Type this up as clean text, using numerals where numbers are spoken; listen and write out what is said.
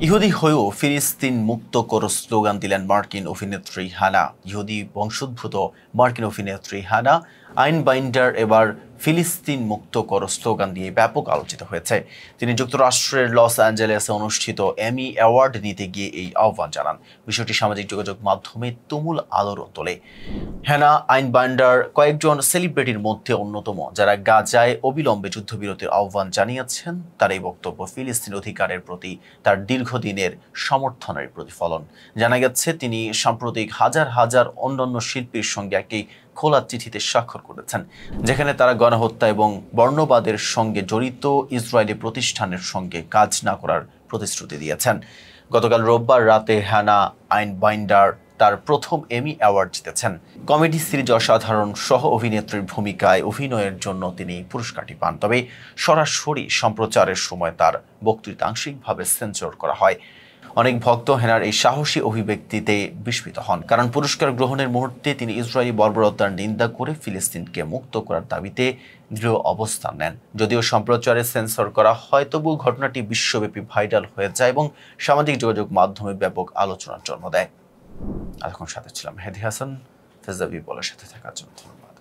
ইহুদি হয়েও ফিলিস্তিন মুক্ত করো স্লোগান দিলেন মার্কিন অভিনেত্রী হানা। ইহুদি বংশোদ্ভূত মার্কিন অভিনেত্রী হানা আইন বাইন্ডার এবার ফিলিস্তিন মুক্ত করো স্লোগান দিয়ে ব্যাপক আলোচিত হয়েছে। তিনি যুক্তরাষ্ট্রের লস অ্যাঞ্জেলেসে অনুষ্ঠিত এমি অ্যাওয়ার্ড নিতে গিয়ে এই আহ্বান জানান। বিষয়টি সামাজিক যোগাযোগ মাধ্যমে তুমুল আলোড়ন তোলে। হ্যানা আইন বাইন্ডার কয়েকজন সেলিব্রিটির মধ্যে অন্যতম, যারা গাজায় অবিলম্বে যুদ্ধবিরতির আহ্বান জানিয়েছেন। তার এই বক্তব্য ফিলিস্তিন অধিকারের প্রতি তার দীর্ঘদিনের সমর্থনের প্রতিফলন। জানা গেছে, তিনি সাম্প্রতিক হাজার হাজার অন্যান্য শিল্পীর সঙ্গে একটি খোলা চিঠিতে স্বাক্ষর করেছেন, যেখানে তারা গণহত্যা এবং বর্ণবাদের সঙ্গে জড়িত ইসরায়েলি প্রতিষ্ঠানের সঙ্গে কাজ না করার প্রতিশ্রুতি দিয়েছেন। গতকাল রোববার রাতে হ্যানা আইন বাইন্ডার তার প্রথম এমি অ্যাওয়ার্ড জিতেছেন। কমেডি সিরিজ অসাধারণ সহ অভিনেত্রীর ভূমিকায় অভিনয়ের জন্য তিনি পুরস্কারটি পান। তবে সরাসরি সম্প্রচারের সময় তার বক্তৃতা আংশিকভাবে সেন্সর করা হয়। অনেক ভক্ত হেনার এই সাহসী অভিব্যক্তিতে বিস্মিত হন, কারণ পুরস্কার গ্রহণের মুহূর্তে তিনি ইসরায়েলি বর্বরতার নিন্দা করে ফিলিস্তিনকে মুক্ত করার দাবিতে দৃঢ় অবস্থান নেন। যদিও সম্প্রচারে সেন্সর করা হয়, তবু ঘটনাটি বিশ্বব্যাপী ভাইরাল হয়ে যায় এবং সামাজিক যোগাযোগ মাধ্যমে ব্যাপক আলোচনার জন্ম দেয়। এতক্ষণ সাথে ছিলাম মেহেদী হাসান। ফেজা বি বলার সাথে থাকার জন্য ধন্যবাদ।